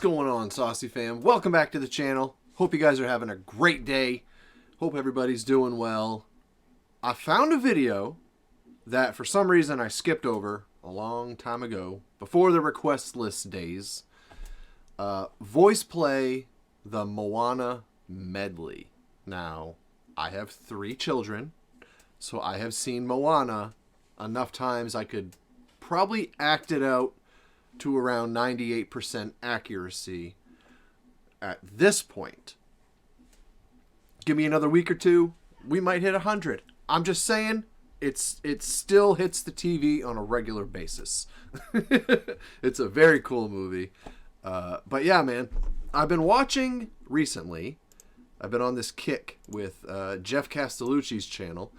going on, Saucey fam? Welcome back to the channel. Hope you guys are having a great day. Hope everybody's doing well. I found a video that for some reason I skipped over a long time ago, before the request list days. VoicePlay, the Moana medley. Now, I have 3 children, so I have seen Moana enough times I could probably act it out to around 98% accuracy at this point. Give me another week or two, we might hit 100. I'm just saying, it still hits the TV on a regular basis. It's a very cool movie. But yeah, man, I've been watching recently. I've been on this kick with Jeff Castellucci's channel.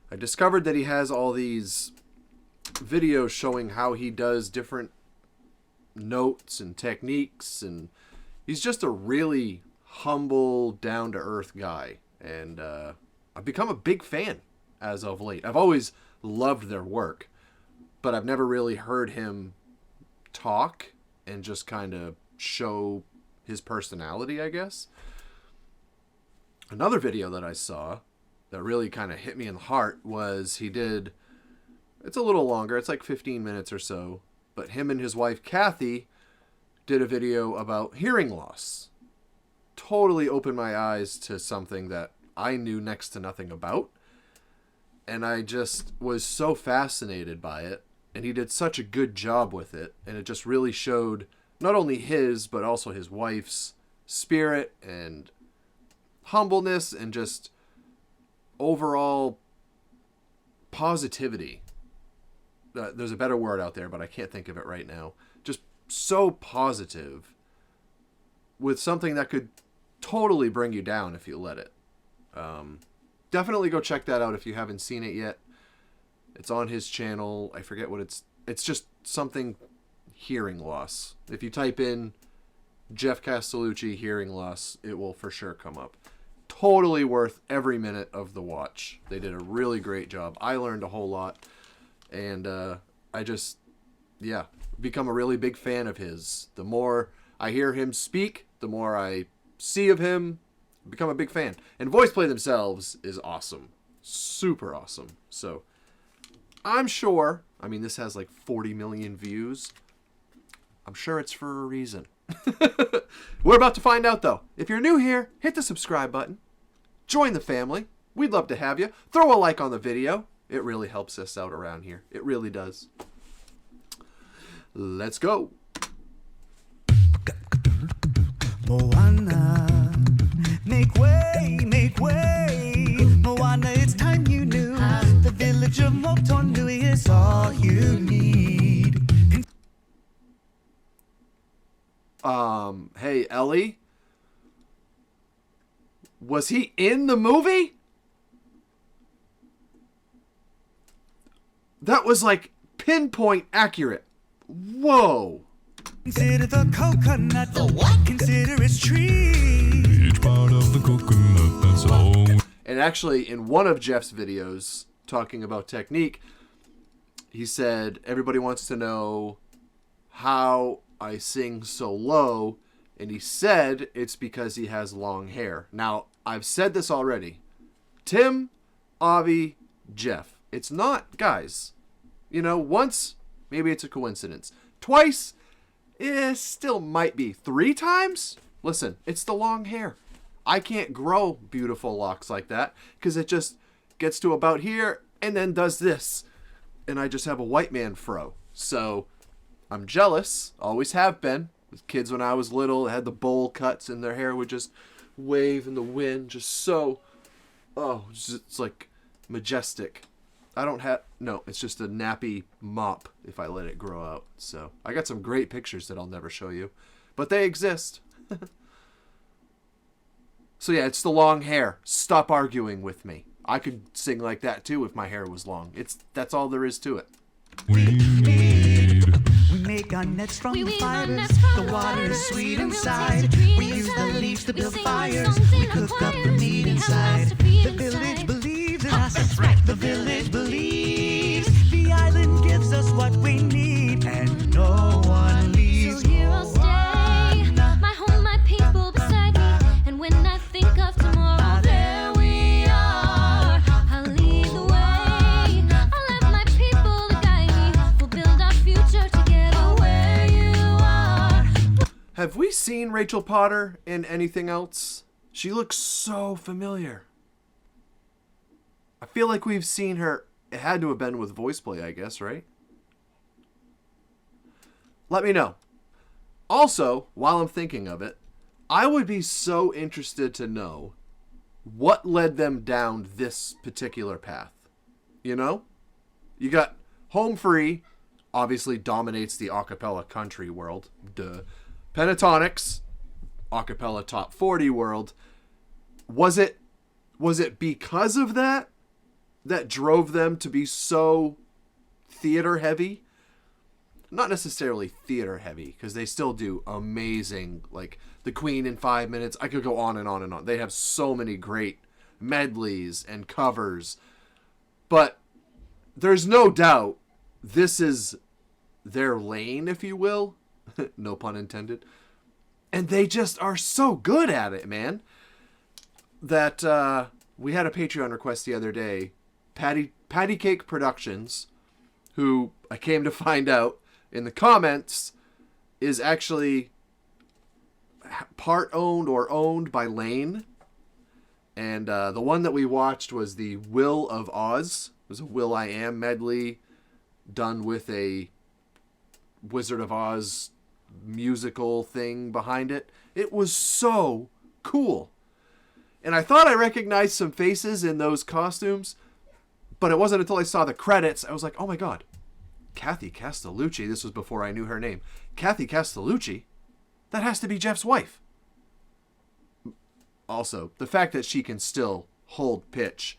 I discovered that he has all these videos showing how he does different notes and techniques, and he's just a really humble, down-to-earth guy, and I've become a big fan as of late. I've always loved their work, but I've never really heard him talk and just kind of show his personality, I guess. Another video that I saw that really kind of hit me in the heart was he did, it's a little longer, it's like 15 minutes or so, but him and his wife Kathy did a video about hearing loss. Totally opened my eyes to something that I knew next to nothing about, and I just was so fascinated by it, and he did such a good job with it, and it just really showed not only his but also his wife's spirit and humbleness and just overall positivity. There's a better word out there, but I can't think of it right now. Just so positive with something that could totally bring you down if you let it. Definitely go check that out if you haven't seen it yet. It's on his channel. I forget what it's just something hearing loss. If you type in Jeff Castellucci hearing loss, it will for sure come up. Totally worth every minute of the watch. They did a really great job. I learned a whole lot. And I just, yeah, become a really big fan of his. The more I hear him speak, the more I see of him, become a big fan. And VoicePlay themselves is awesome. Super awesome. So, I'm sure, I mean, this has like 40 million views. I'm sure it's for a reason. We're about to find out, though. If you're new here, hit the subscribe button. Join the family. We'd love to have you. Throw a like on the video. It really helps us out around here. It really does. Let's go. Moana, make way, make way. Moana, it's time you knew. The village of Motonui is all you need. Hey, Ellie? Was he in the movie? That was like pinpoint accurate. Whoa. Consider the coconut. The what? Consider its tree. Each part of the coconut, that's all. And actually, in one of Jeff's videos talking about technique, he said, everybody wants to know how I sing so low. And he said it's because he has long hair. Now, I've said this already. Tim, Avi, Jeff. It's not, guys. You know, once, maybe it's a coincidence. Twice, still might be. 3 times? Listen, it's the long hair. I can't grow beautiful locks like that because it just gets to about here and then does this. And I just have a white man fro. So, I'm jealous. Always have been. With kids when I was little, had the bowl cuts and their hair would just wave in the wind. Just so, it's like majestic. I don't have, no, it's just a nappy mop if I let it grow out. So, I got some great pictures that I'll never show you. But they exist. So yeah, it's the long hair. Stop arguing with me. I could sing like that too if my hair was long. That's all there is to it. We make our nets from fibers. The water is sweet inside. We use the leaves to build fires. We cook up the meat inside. The village believes in us. That's right. The village believes. The island gives us what we need, and no one leaves. So here I'll stay. Have we seen Rachel Potter in anything else? She looks so familiar. I feel like we've seen her. It had to have been with VoicePlay, I guess, right? Let me know. Also, while I'm thinking of it, I would be so interested to know what led them down this particular path. You know? You got Home Free, obviously dominates the acapella country world. Duh. Pentatonics, acapella top 40 world. Was it because of that drove them to be so theater heavy? Not necessarily theater heavy, because they still do amazing, like The Queen in 5 minutes. I could go on and on and on. They have so many great medleys and covers. But there's no doubt this is their lane, if you will. No pun intended. And they just are so good at it, man. That we had a Patreon request the other day. Patty Cake Productions, who I came to find out in the comments is actually part owned or owned by Lane. And the one that we watched was the Will of Oz. It was a Will I Am medley done with a Wizard of Oz musical thing behind it. It was so cool. And I thought I recognized some faces in those costumes, but it wasn't until I saw the credits, I was like, oh my god, Kathy Castellucci. This was before I knew her name. Kathy Castellucci? That has to be Jeff's wife. Also, the fact that she can still hold pitch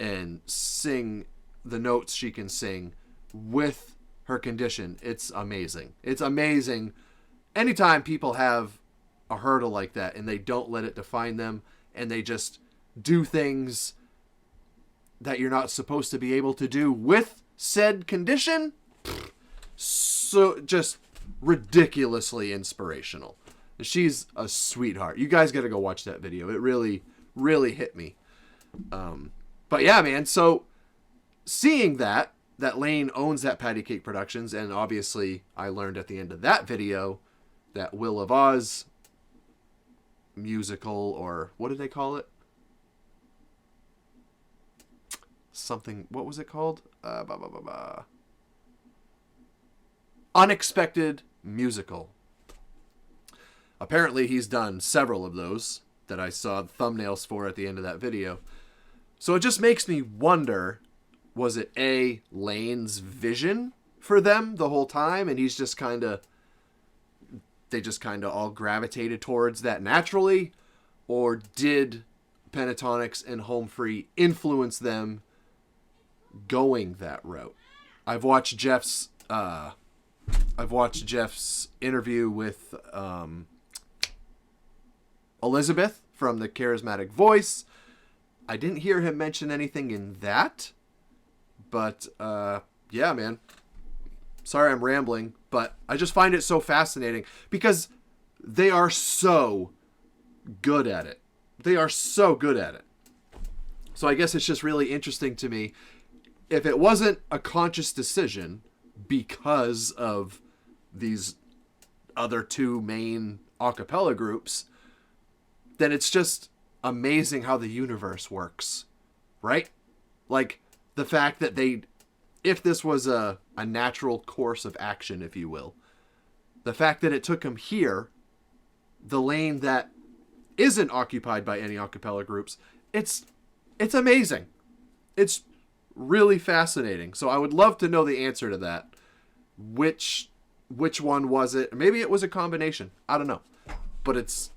and sing the notes she can sing with her condition, it's amazing. It's amazing. Anytime people have a hurdle like that and they don't let it define them and they just do things that you're not supposed to be able to do with said condition, so just ridiculously inspirational. She's a sweetheart. You guys got to go watch that video. It really, really hit me. But yeah, man. So seeing that Lane owns that Patty Cake Productions, and obviously I learned at the end of that video that Will of Oz musical, or what did they call it? Something. What was it called? Unexpected Musical. Apparently he's done several of those that I saw thumbnails for at the end of that video. So it just makes me wonder, was it Lane's vision for them the whole time, and he's just they just kind of all gravitated towards that naturally, or did Pentatonics and Home Free influence them going that route? I've watched Jeff's interview with Elizabeth from the Charismatic Voice. I didn't hear him mention anything in that, but yeah, man. Sorry I'm rambling, but I just find it so fascinating because they are so good at it. They are so good at it. So I guess it's just really interesting to me. If it wasn't a conscious decision because of these other two main a cappella groups, then it's just amazing how the universe works, right? Like the fact that if this was a natural course of action, if you will, the fact that it took him here, the lane that isn't occupied by any a cappella groups, it's amazing. It's really fascinating. So I would love to know the answer to that. Which one was it? Maybe it was a combination. I don't know. But it's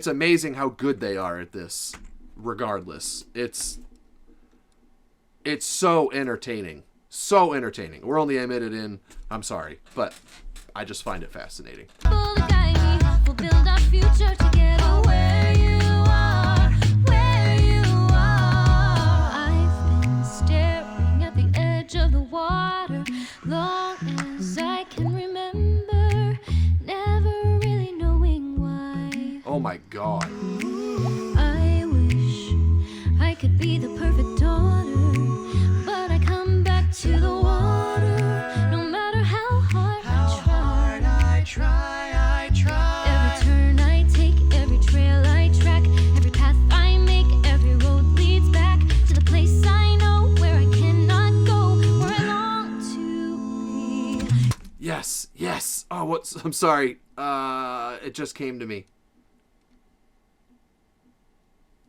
amazing how good they are at this regardless. It's so entertaining. So entertaining. We're only admitted in, I'm sorry, but I just find it fascinating. We'll build our future together where you are, where you are. I've been staring at the edge of the water long as I can remember, never really knowing why. Oh my god. I wish I could be the perfect daughter, but I come back to the water no matter how hard I try. I try. Every Yes. Oh, I'm sorry. It just came to me.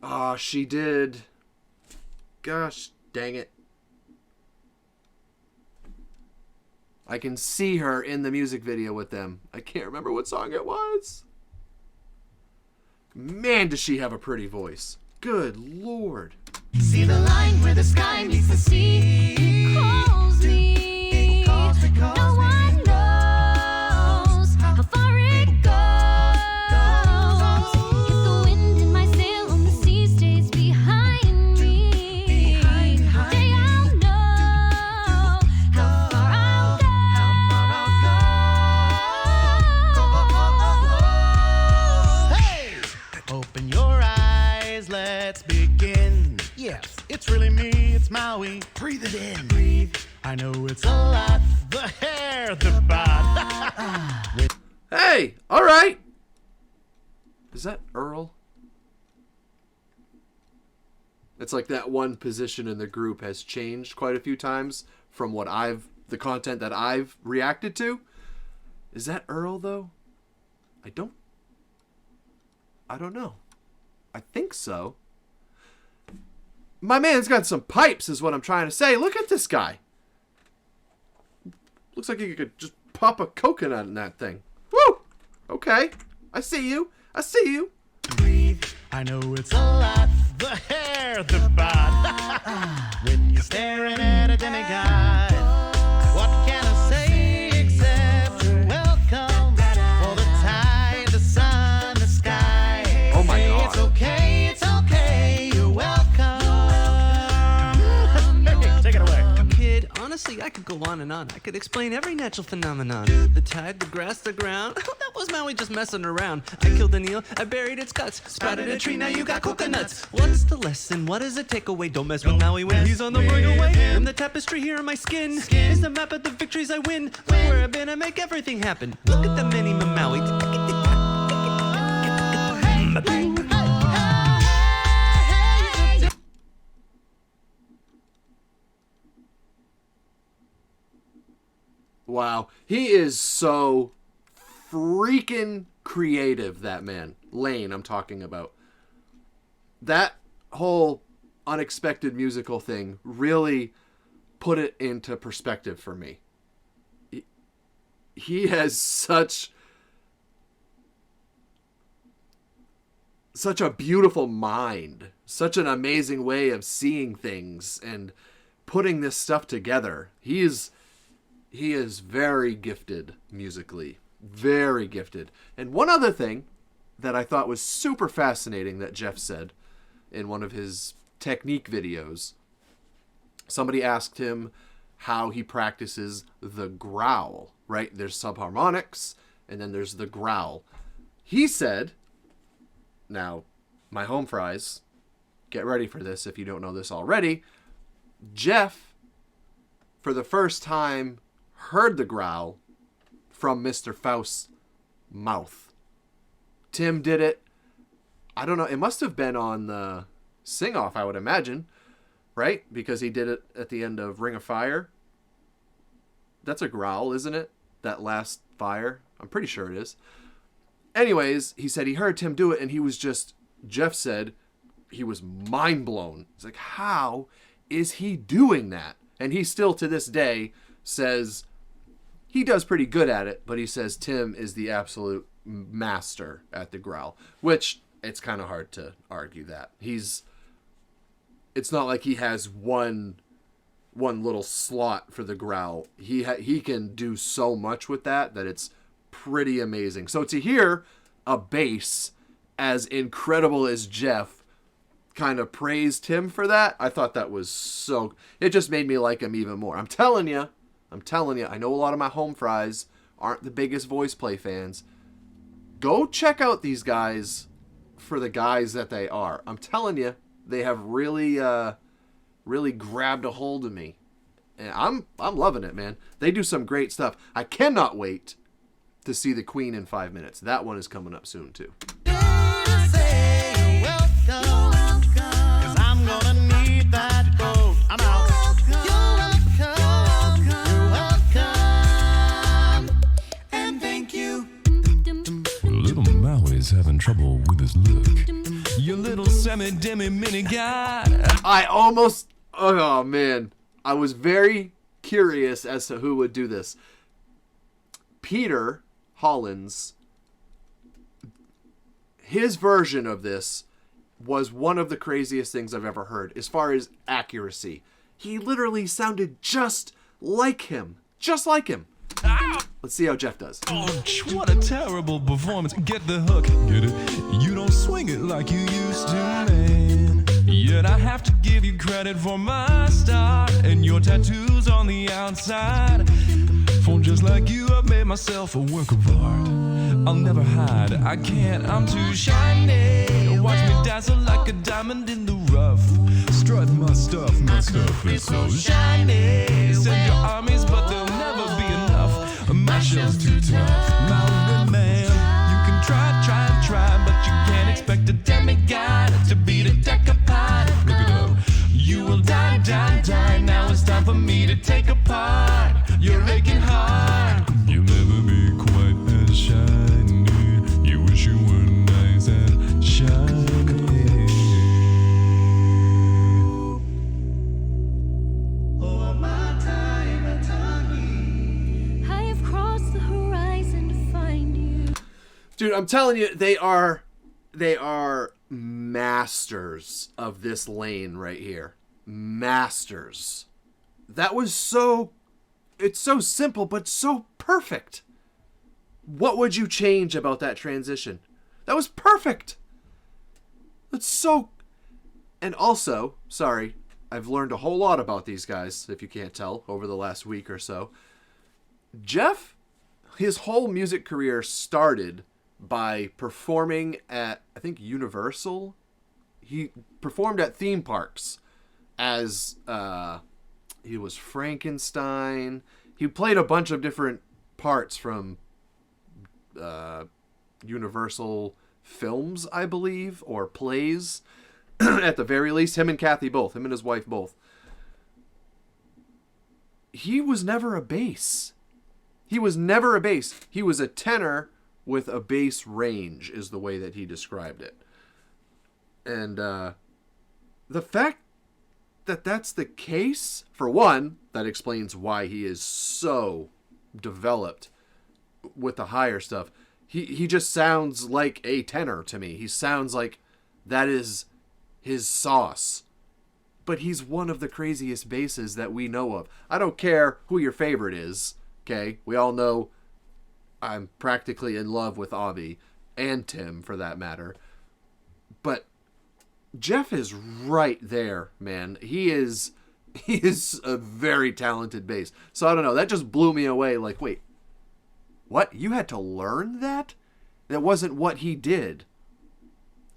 Oh, she did. Gosh, dang it. I can see her in the music video with them. I can't remember what song it was. Man, does she have a pretty voice. Good Lord. See the line where the sky meets the sea. Calls me. No one knows how far it goes. If the wind in my sail on the sea stays behind me, one day I'll know how far I'll go. Hey! Open your eyes, let's begin. Yes, it's really me, it's Maui. Breathe it in. Breathe. I know it's a lot. The hair, the bod. Hey, all right. Is that Earl? It's like that one position in the group has changed quite a few times from the content that I've reacted to. Is that Earl though? I don't know. I think so. My man's got some pipes is what I'm trying to say. Look at this guy. Looks like he could just pop a coconut in that thing. Woo! Okay. I see you. Breathe. I know it's a lot. The hair, the bod. When you're staring at a demigod, what can I say except you're welcome for the tide, the sun, the sky. Oh my God. It's okay, you're welcome. Hey, take it away. Kid, honestly, I could go on and on. I could explain every natural phenomenon. The tide, the grass, the ground. That was Maui just messing around. I killed an eel, I buried its guts. Sprouted a tree, now you got coconuts. What's the lesson? What is the takeaway? Don't mess with Maui when he's on the breakaway. And the tapestry here on my skin is the map of the victories I win. Where I've been, I make everything happen. Look at the many Maui. Wow. He is so freaking creative, that man. Lane, I'm talking about. That whole unexpected musical thing really put it into perspective for me. He has such a beautiful mind, such an amazing way of seeing things and putting this stuff together. He is very gifted musically. Very gifted. And one other thing that I thought was super fascinating that Jeff said in one of his technique videos, somebody asked him how he practices the growl, right? There's subharmonics, and then there's the growl. He said, now, my home fries, get ready for this if you don't know this already, Jeff, for the first time, heard the growl from Mr. Faust's mouth. Tim did it. I don't know. It must have been on the sing-off, I would imagine, right? Because he did it at the end of Ring of Fire. That's a growl, isn't it? That last fire. I'm pretty sure it is. Anyways, he said he heard Tim do it, and he was just, Jeff said, he was mind blown. He's like, how is he doing that? And he still, to this day, says he does pretty good at it, but he says Tim is the absolute master at the growl, which it's kind of hard to argue that. It's not like he has one little slot for the growl. He can do so much with that it's pretty amazing. So to hear a bass as incredible as Jeff kind of praised him for that, I thought that was it just made me like him even more. I'm telling you, I know a lot of my home fries aren't the biggest VoicePlay fans. Go check out these guys for the guys that they are. I'm telling you, they have really grabbed a hold of me. And I'm loving it, man. They do some great stuff. I cannot wait to see the Queen in 5 minutes. That one is coming up soon, too. Demi, mini guy. I almost... Oh, man. I was very curious as to who would do this. Peter Hollins, his version of this was one of the craziest things I've ever heard as far as accuracy. He literally sounded just like him. Just like him. Let's see how Jeff does. Ouch, what a terrible performance. Get the hook, get it? You don't swing it like you used to, man. Yet I have to give you credit for my start and your tattoos on the outside. For just like you, I've made myself a work of art. I'll never hide, I can't, I'm too shiny. Watch me dazzle like a diamond in the rough. Strut my stuff is so shiny. Send your armies, but they'll never be enough. My shell's too tough, my man. You can try, but you can't expect a demigod to beat a deck of pie. Look it up. You will die. Now it's time for me to take apart your aching heart. You'll never be quite as shiny. You wish you were nice and shiny. I have crossed the horizon to find you. Dude, I'm telling you, they are masters of this lane right here. Masters. That was it's so simple, but so perfect. What would you change about that transition? That was perfect. That's so... And also, sorry, I've learned a whole lot about these guys, if you can't tell, over the last week or so. Jeff, his whole music career started by performing at, I think, Universal. He performed at theme parks as, he was Frankenstein. He played a bunch of different parts from Universal films, I believe, or plays. At the very least, him and Kathy both. Him and his wife both. He was never a bass. He was never a bass. He was a tenor with a bass range, is the way that he described it. And the fact that that's the case, for one, that explains why he is so developed with the higher stuff. He just sounds like a tenor to me. He sounds like that is his sauce. But he's one of the craziest basses that we know of. I don't care who your favorite is, okay? We all know I'm practically in love with Avi, and Tim for that matter. But Jeff is right there, man. He is a very talented bass. So I don't know, that just blew me away. Like, wait, what? You had to learn that? That wasn't what he did.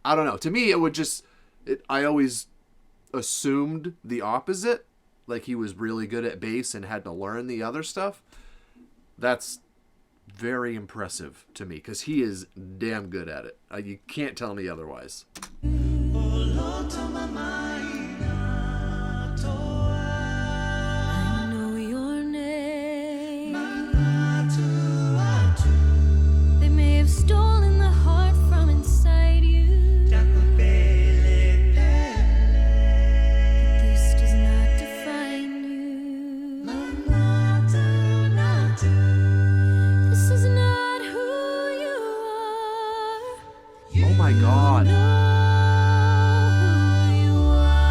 I don't know. To me, it would just... I always assumed the opposite. Like he was really good at bass and had to learn the other stuff. That's very impressive to me because he is damn good at it. You can't tell me otherwise. I know your name. They may have stolen the heart from inside you. But this does not define you. This is not who you are. Oh my God. Know who you are.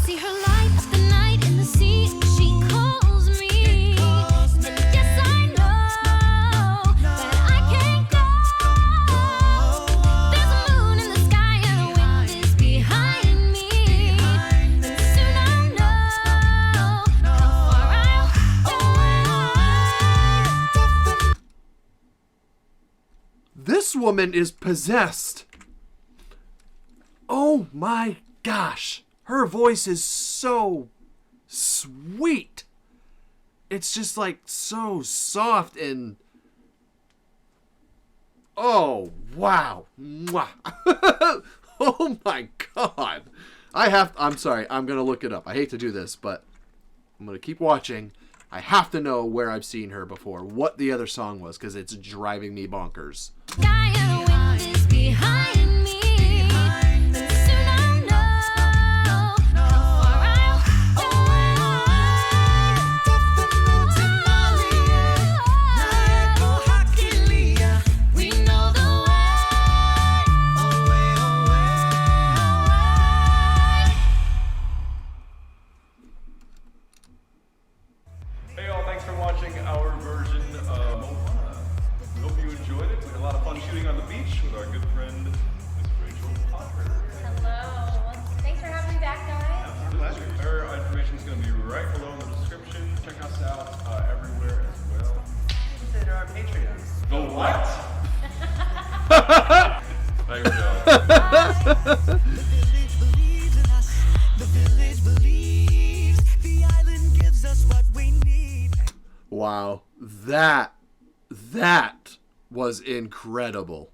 See her lights the night in the sea. She calls me. And yes, I know that I can't go. There's a moon in the sky and the wind is behind me. And soon I'll know how far I'll go. This woman is possessed. Oh my gosh. Her voice is so sweet. It's just like so soft and... Oh, wow. Mwah. Oh my God. I'm sorry. I'm going to look it up. I hate to do this, but I'm going to keep watching. I have to know where I've seen her before, what the other song was, because it's driving me bonkers. Sky and the wind is behind me. The what? There we go. The village believes in us. The village believes. The island gives us what we need. Wow. That was incredible.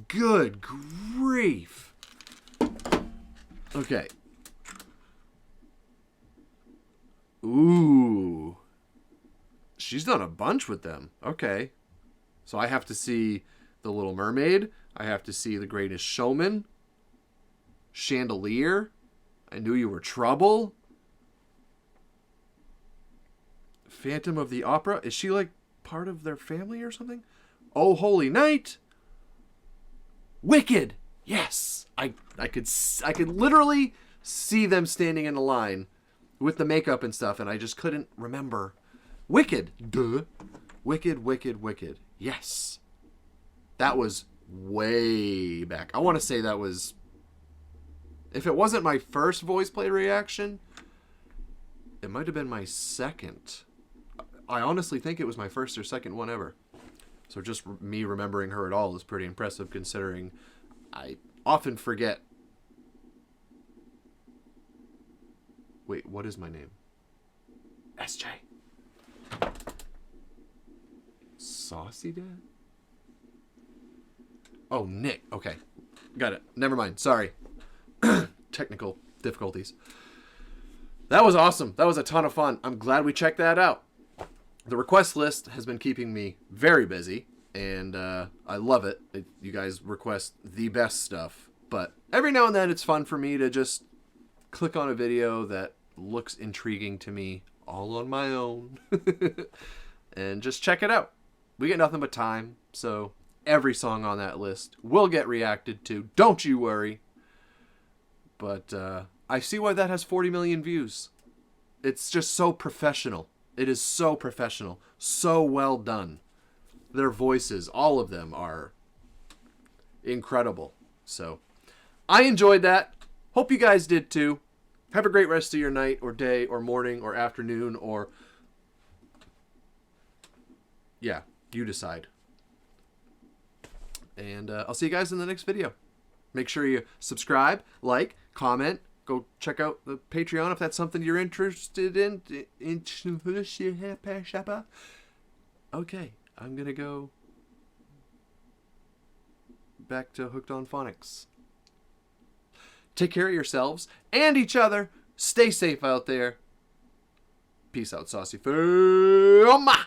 Good grief. Okay. Ooh. She's done a bunch with them. Okay. So I have to see The Little Mermaid. I have to see The Greatest Showman. Chandelier. I Knew You Were Trouble. Phantom of the Opera. Is she like part of their family or something? Oh Holy Night. Wicked. Yes. I could literally see them standing in a line with the makeup and stuff, and I just couldn't remember. Wicked. Duh. Wicked, wicked, wicked. Yes. That was way back. I want to say that was, if it wasn't my first VoicePlay reaction, it might have been my second. I honestly think it was my first or second one ever. So just me remembering her at all is pretty impressive, considering I often forget. Wait, what is my name? SJ. Saucey Dad? Oh, Nick. Okay. Got it. Never mind. Sorry. Technical difficulties. That was awesome. That was a ton of fun. I'm glad we checked that out. The request list has been keeping me very busy, and I love it. You guys request the best stuff, but every now and then it's fun for me to just click on a video that looks intriguing to me all on my own and just check it out. We get nothing but time, so every song on that list will get reacted to. Don't you worry. But I see why that has 40 million views. It's just so professional. It is so professional. So well done. Their voices, all of them, are incredible. So I enjoyed that. Hope you guys did too. Have a great rest of your night or day or morning or afternoon or... yeah, you decide. And I'll see you guys in the next video. Make sure you subscribe, like, comment. Go check out the Patreon if that's something you're interested in. Okay, I'm going to go back to Hooked on Phonics. Take care of yourselves and each other. Stay safe out there. Peace out, Saucy Fama.